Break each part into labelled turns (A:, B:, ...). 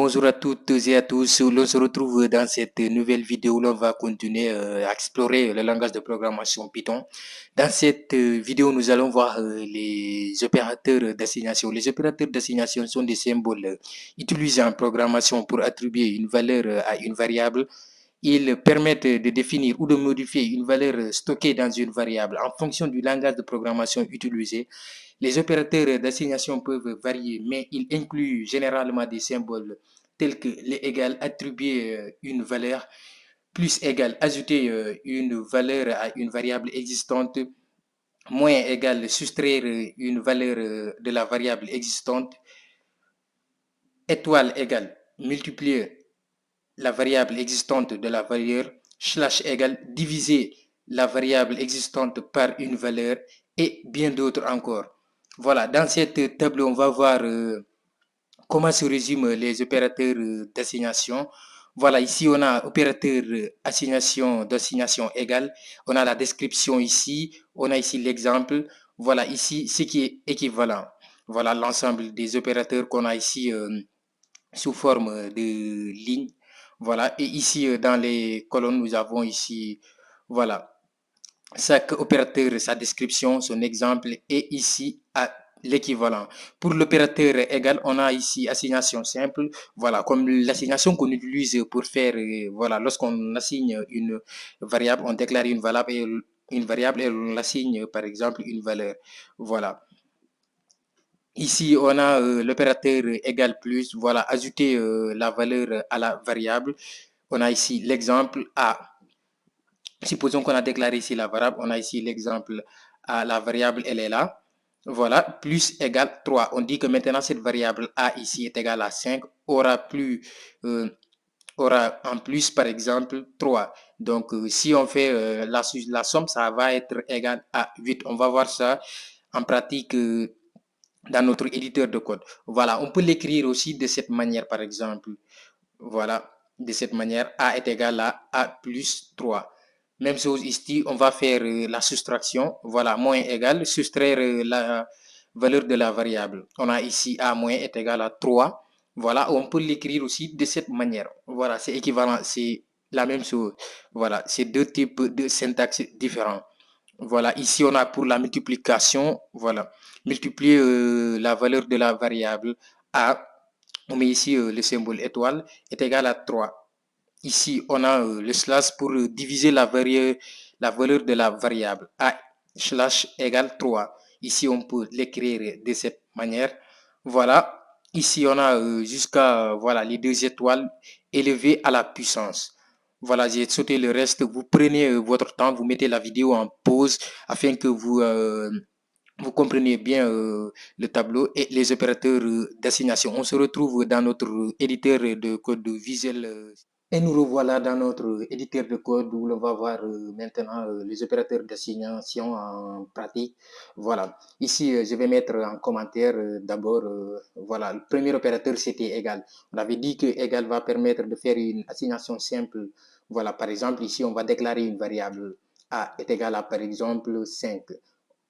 A: Bonjour à toutes et à tous. L'on se retrouve dans cette nouvelle vidéo où l'on va continuer à explorer le langage de programmation Python. Dans cette vidéo, nous allons voir les opérateurs d'assignation. Les opérateurs d'assignation sont des symboles utilisés en programmation pour attribuer une valeur à une variable. Ils permettent de définir ou de modifier une valeur stockée dans une variable en fonction du langage de programmation utilisé. Les opérateurs d'assignation peuvent varier, mais ils incluent généralement des symboles tels que les égal, attribuer une valeur, plus égal, ajouter une valeur à une variable existante, moins égal, soustraire une valeur de la variable existante, étoile égale, multiplier la variable existante de la valeur, slash égale, diviser la variable existante par une valeur et bien d'autres encore. Voilà, dans cette table, on va voir comment se résument les opérateurs d'assignation. Voilà, ici on a opérateur d'assignation égale, on a la description ici, on a ici l'exemple, voilà ici ce qui est équivalent. Voilà l'ensemble des opérateurs qu'on a ici sous forme de ligne. Voilà, et ici dans les colonnes, nous avons ici, voilà, chaque opérateur, sa description, son exemple et ici à l'équivalent. Pour l'opérateur égal, on a ici assignation simple, voilà, comme l'assignation qu'on utilise pour faire, voilà, lorsqu'on assigne une variable, on déclare une variable et on assigne par exemple une valeur, voilà. Ici, on a l'opérateur égal plus, voilà, ajouter la valeur à la variable. On a ici l'exemple A. Supposons qu'on a déclaré ici la variable, on a ici l'exemple A, la variable, elle est là. Voilà, plus égale 3. On dit que maintenant cette variable A ici est égale à 5, aura en plus par exemple 3. Donc si on fait la somme, ça va être égal à 8. On va voir ça en pratique dans notre éditeur de code. Voilà, on peut l'écrire aussi de cette manière par exemple. Voilà, de cette manière, A est égal à A plus 3. Même chose ici, on va faire la soustraction. Voilà, moins égal, soustraire la valeur de la variable. On a ici A moins est égal à 3. Voilà, on peut l'écrire aussi de cette manière. Voilà, c'est équivalent, c'est la même chose. Voilà, c'est deux types de syntaxe différents. Voilà, ici on a pour la multiplication, voilà, multiplier la valeur de la variable A, on met ici le symbole étoile, est égal à 3. Ici, on a le slash pour diviser la valeur de la variable A slash égale 3. Ici, on peut l'écrire de cette manière. Voilà. Ici, on a jusqu'à voilà, les deux étoiles élevées à la puissance. Voilà, j'ai sauté le reste. Vous prenez votre temps, vous mettez la vidéo en pause afin que vous compreniez bien le tableau et les opérateurs d'assignation. On se retrouve dans notre éditeur de code visuel. Et nous revoilà dans notre éditeur de code où l'on va voir maintenant les opérateurs d'assignation en pratique. Voilà. Ici, je vais mettre en commentaire d'abord, voilà, le premier opérateur c'était égal. On avait dit que égal va permettre de faire une assignation simple. Voilà, par exemple, ici, on va déclarer une variable A est égal à, par exemple, 5.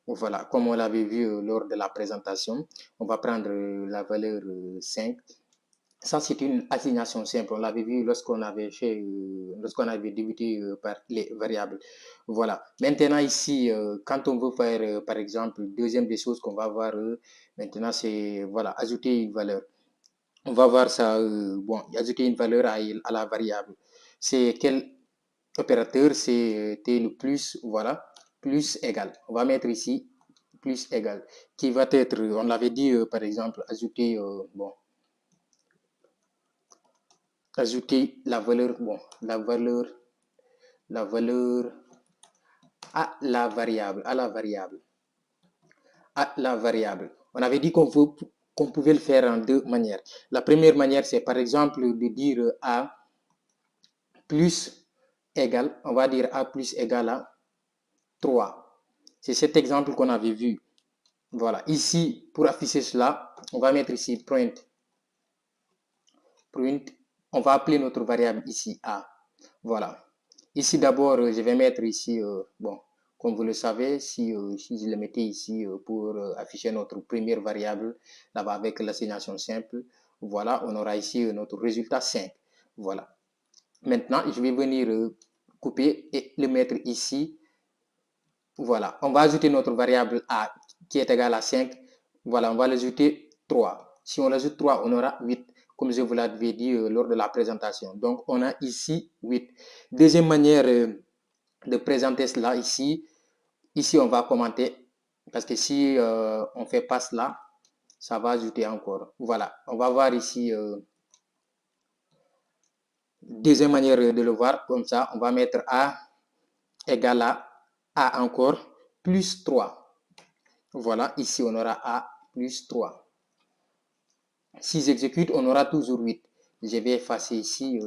A: Voilà, comme on l'avait vu lors de la présentation, on va prendre la valeur 5. Ça, c'est une assignation simple. On l'avait vu lorsqu'on avait débuté par les variables. Voilà. Maintenant, ici, quand on veut faire, par exemple, deuxième des choses qu'on va voir maintenant, c'est, voilà, ajouter une valeur. On va voir ça, bon, ajouter une valeur à la variable. C'est quel opérateur? C'est le plus, voilà, plus égal. On va mettre ici plus égal, qui va être, on l'avait dit, par exemple, ajouter, bon, ajouter la valeur, bon, la valeur à la variable, On avait dit qu'on pouvait le faire en deux manières. La première manière, c'est par exemple de dire A plus égal, on va dire A plus égal à 3. C'est cet exemple qu'on avait vu. Voilà, ici, pour afficher cela, on va mettre ici print, on va appeler notre variable ici A. Voilà. Ici d'abord, je vais mettre ici, bon, comme vous le savez, si je le mettais ici pour afficher notre première variable, là-bas avec l'assignation simple, Voilà, on aura ici notre résultat 5. Voilà. Maintenant, je vais venir couper et le mettre ici. Voilà, on va ajouter notre variable a qui est égale à 5. Voilà, on va l'ajouter 3. Si on l'ajoute 3, on aura 8, comme je vous l'avais dit lors de la présentation. Donc, on a ici 8. Deuxième manière de présenter cela ici, on va commenter, parce que si on ne fait pas cela, ça va ajouter encore. Voilà, on va voir ici deuxième manière de le voir, comme ça, on va mettre a égale à a encore plus 3. Voilà, ici on aura a plus 3. Si j'exécute, on aura toujours 8. Je vais effacer ici,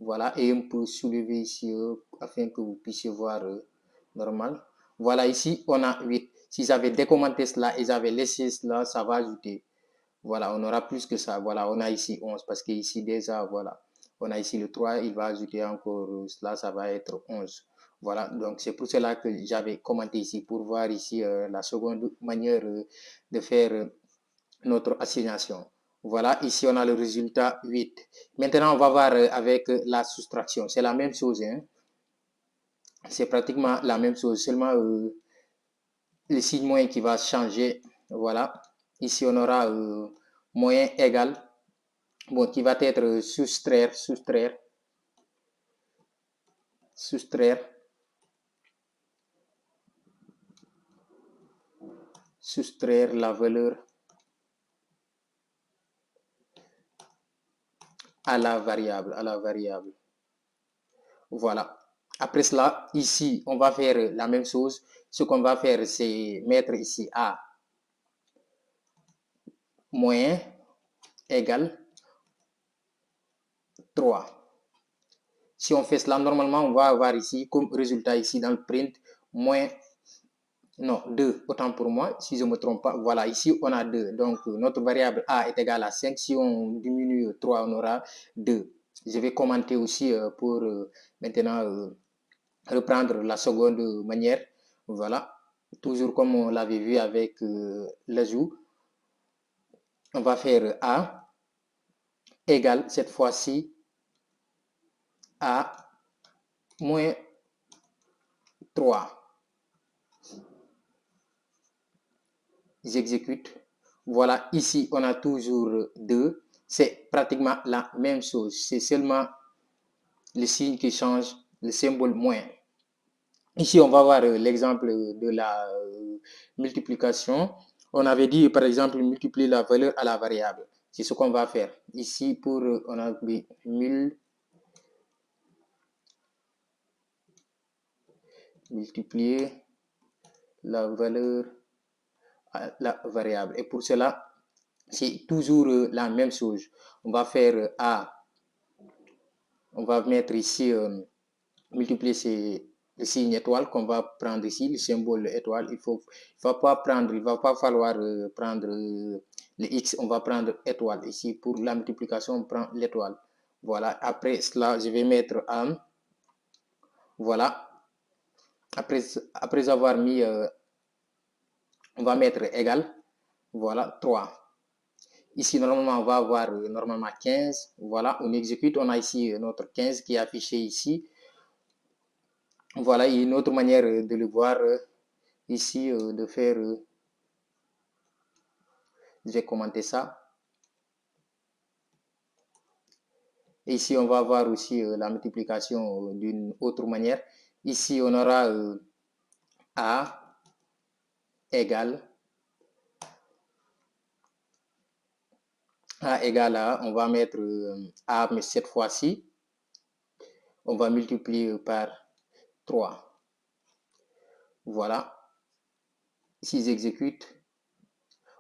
A: voilà, et on peut soulever ici afin que vous puissiez voir normal. Voilà, ici on a 8. Si j'avais décommenté cela et j'avais laissé cela, ça va ajouter. Voilà, on aura plus que ça. Voilà, on a ici 11 parce que ici déjà, voilà, on a ici le 3, il va ajouter encore cela, ça va être 11. Voilà, donc c'est pour cela que j'avais commenté ici pour voir ici la seconde manière de faire notre assignation. Voilà, ici on a le résultat 8. Maintenant, on va voir avec la soustraction. C'est la même chose, hein? C'est pratiquement la même chose, seulement le signe moins qui va changer. Voilà, ici on aura moins égal, bon, qui va être soustraire, la valeur à la variable. Voilà. Après cela, ici, on va faire la même chose. Ce qu'on va faire, c'est mettre ici A moins égal 3. Si on fait cela, normalement, on va avoir ici, comme résultat ici dans le print, moins, non, 2, autant pour moi, si je ne me trompe pas. Voilà, ici, on a 2. Donc, notre variable A est égale à 5. Si on diminue 3, on aura 2. Je vais commenter aussi pour maintenant reprendre la seconde manière. Voilà, toujours comme on l'avait vu avec l'ajout. On va faire A égale cette fois-ci à moins 3. J'exécute. Voilà, ici, on a toujours 2. C'est pratiquement la même chose. C'est seulement le signe qui change, le symbole moins. Ici, on va voir l'exemple de la multiplication. On avait dit, par exemple, multiplier la valeur à la variable. C'est ce qu'on va faire. Ici, pour, on a multiplier la valeur à la variable. Et pour cela, c'est toujours la même chose. On va faire A. On va mettre ici, multiplier le signe étoile qu'on va prendre ici, le symbole étoile. Il va pas falloir prendre le X, on va prendre étoile. Ici, pour la multiplication, on prend l'étoile. Voilà, après cela, je vais mettre un. Voilà, après avoir mis, on va mettre égal. Voilà, 3. Ici, normalement, on va avoir normalement 15. Voilà, on exécute. On a ici notre 15 qui est affiché ici. Voilà, une autre manière de le voir ici, de faire, je vais commenter ça. Et ici, on va voir aussi la multiplication d'une autre manière. Ici, on aura A égale A, on va mettre A, mais cette fois-ci, on va multiplier par 3. Voilà. Si j'exécute,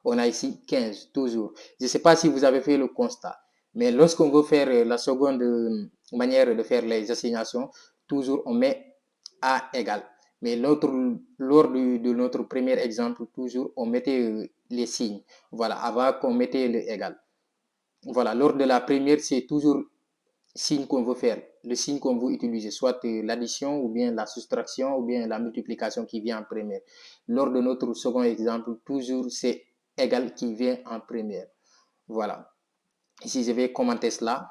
A: on a ici 15, toujours. Je ne sais pas si vous avez fait le constat, mais lorsqu'on veut faire la seconde manière de faire les assignations, toujours on met A égale. Mais lors de notre premier exemple, toujours on mettait les signes. Voilà, avant qu'on mettait le égal. Voilà, lors de la première, c'est toujours signe qu'on veut faire, le signe qu'on veut utiliser, soit l'addition ou bien la soustraction ou bien la multiplication qui vient en première. Lors de notre second exemple, toujours c'est égal qui vient en première. Voilà. Ici, je vais commenter cela.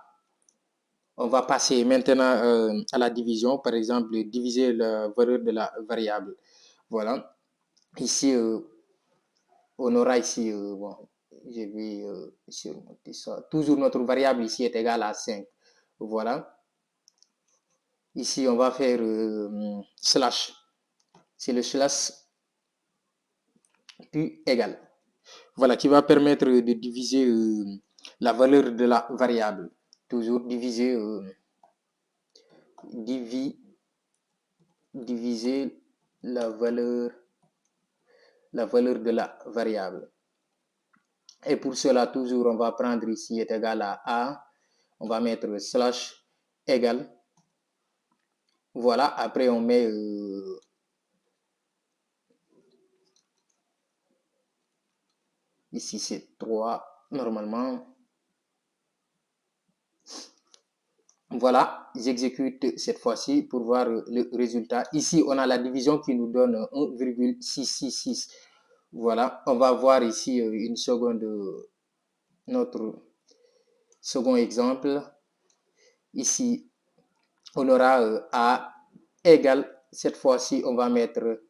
A: On va passer maintenant à la division. Par exemple, diviser la valeur de la variable. Voilà. Ici, on aura ici, bon, je vais surmonter ça. Toujours notre variable ici est égale à 5. Voilà. Ici, on va faire slash. C'est le slash puis égal. Voilà, qui va permettre de diviser la valeur de la variable. Toujours diviser, diviser la valeur de la variable. Et pour cela, toujours, on va prendre ici est égal à A. On va mettre slash égal. Voilà, après on met ici c'est 3 normalement. Voilà, j'exécute cette fois-ci pour voir le résultat. Ici, on a la division qui nous donne 1,666. Voilà, on va voir ici une seconde, notre second exemple. Ici, on aura A égale, cette fois-ci, on va mettre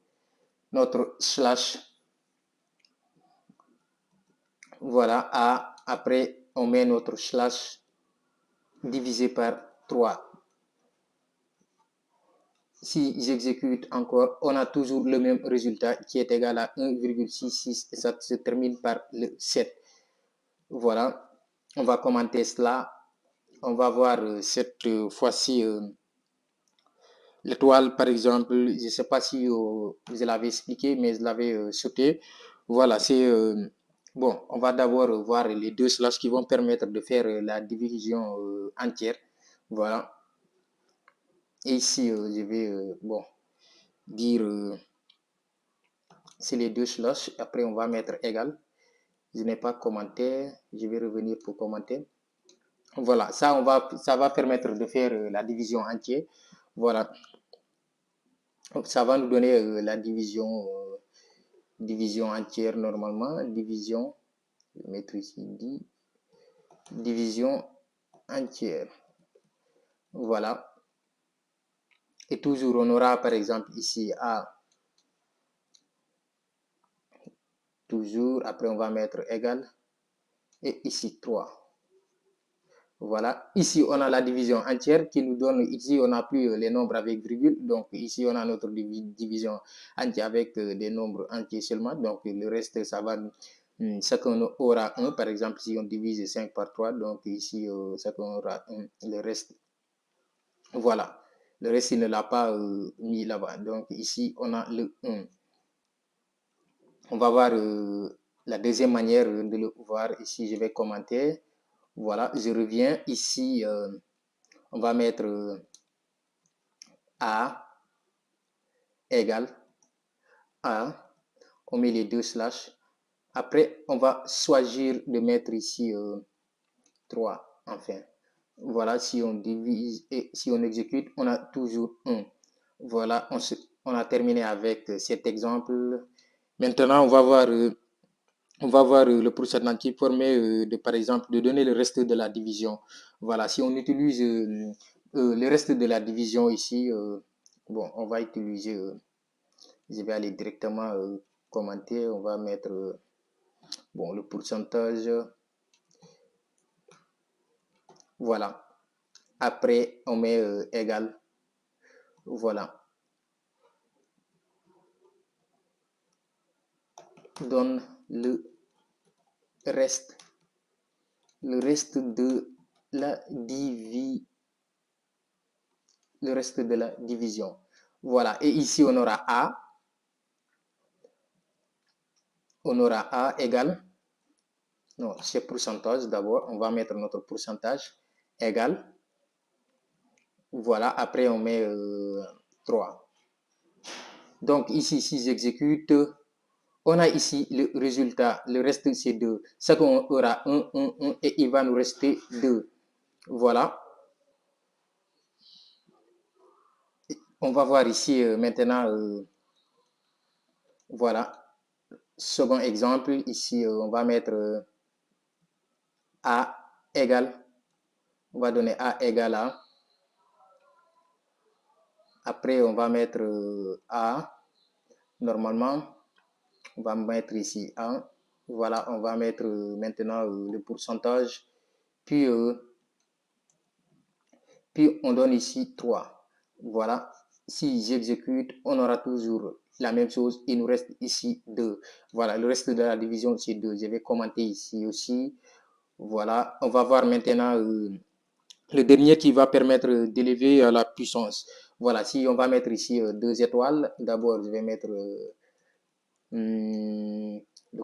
A: notre slash. Voilà, A, après, on met notre slash divisé par 3. Si j'exécute encore, on a toujours le même résultat qui est égal à 1,66 et ça se termine par le 7. Voilà, on va commenter cela. On va voir cette fois-ci l'étoile, par exemple. Je ne sais pas si je l'avais expliqué, mais je l'avais sauté. Voilà, c'est... bon, on va d'abord voir les deux slash qui vont permettre de faire la division entière. Voilà. Et ici, je vais bon, dire c'est les deux slash. Après, on va mettre égal. Je n'ai pas commenté. Je vais revenir pour commenter. Voilà, ça va permettre de faire la division entière. Voilà. Donc, ça va nous donner la division entière normalement. Division, je vais mettre ici division entière. Voilà. Et toujours, on aura par exemple ici A. Toujours, après on va mettre égal. Et ici 3. Voilà. Ici, on a la division entière qui nous donne, ici, on n'a plus les nombres avec virgule. Donc, ici, on a notre division entière avec des nombres entiers seulement. Donc, le reste, ça va, chacun aura 1. Par exemple, si on divise 5 par 3, donc ici, chacun aura 1. Le reste, voilà. Le reste, il ne l'a pas mis là-bas. Donc, ici, on a le 1. On va voir la deuxième manière de le voir. Ici, je vais commenter. Voilà, je reviens. Ici, on va mettre A égale A. On met les deux slash. Après, on va choisir de mettre ici 3. Enfin, voilà, si on divise et si on exécute, on a toujours 1. Voilà, on a terminé avec cet exemple. Maintenant, on va voir le procédé qui permet par exemple, de donner le reste de la division. Voilà, si on utilise le reste de la division ici, bon, on va utiliser, je vais aller directement commenter, on va mettre, bon, le pourcentage. Voilà. Après, on met égal. Voilà. Donne le reste de la division. Voilà. Et ici, on aura A. On aura A égale. Non, c'est pourcentage d'abord. On va mettre notre pourcentage égal. Voilà. Après, on met 3. Donc, ici, si j'exécute, on a ici le résultat. Le reste, c'est 2. Ça qu'on aura 1, 1, 1 et il va nous rester 2. Voilà. On va voir ici maintenant, voilà, second exemple, ici on va mettre A égale, on va donner A égale à, après on va mettre A, normalement, on va mettre ici 1, voilà, on va mettre maintenant le pourcentage, puis, puis on donne ici 3, voilà, si j'exécute, on aura toujours la même chose, il nous reste ici 2, voilà, le reste de la division c'est 2, je vais commenter ici aussi, voilà, on va voir maintenant le dernier qui va permettre d'élever la puissance. Voilà, si on va mettre ici 2 étoiles, d'abord je vais mettre le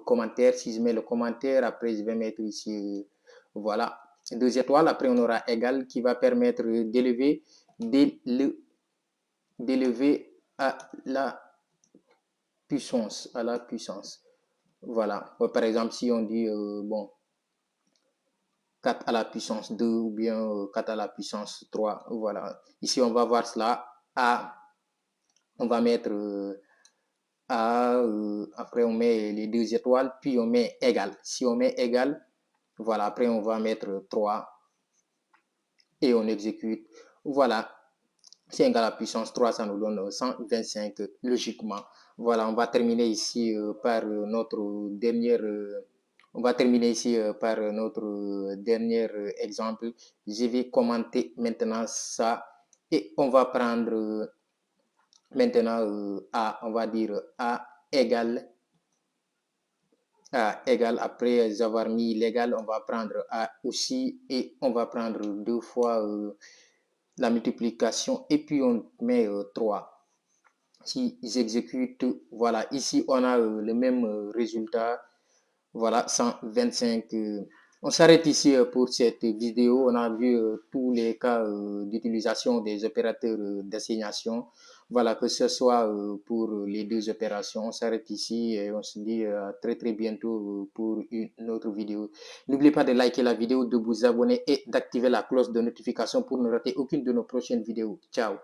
A: commentaire. Si je mets le commentaire, après je vais mettre ici, voilà, 2 étoiles. Après on aura égal qui va permettre d'élever à la puissance, Voilà, par exemple, si on dit, bon, 4 à la puissance 2 ou bien 4 à la puissance 3. Voilà. Ici, on va voir cela. A, on va mettre A, après on met les 2 étoiles, puis on met égal. Si on met égal, voilà, après on va mettre 3 et on exécute. Voilà. Si égal à la puissance 3, ça nous donne 125 logiquement. Voilà, on va terminer ici par notre dernière on va terminer ici par notre dernier exemple. Je vais commenter maintenant ça et on va prendre maintenant A, on va dire A égale après avoir mis l'égal, on va prendre A aussi et on va prendre 2 fois la multiplication et puis on met 3. Si j'exécute, voilà, ici on a le même résultat. Voilà, 125. On s'arrête ici pour cette vidéo. On a vu tous les cas d'utilisation des opérateurs d'assignation. Voilà, que ce soit pour les 2 opérations. On s'arrête ici et on se dit à très très bientôt pour une autre vidéo. N'oubliez pas de liker la vidéo, de vous abonner et d'activer la cloche de notification pour ne rater aucune de nos prochaines vidéos. Ciao!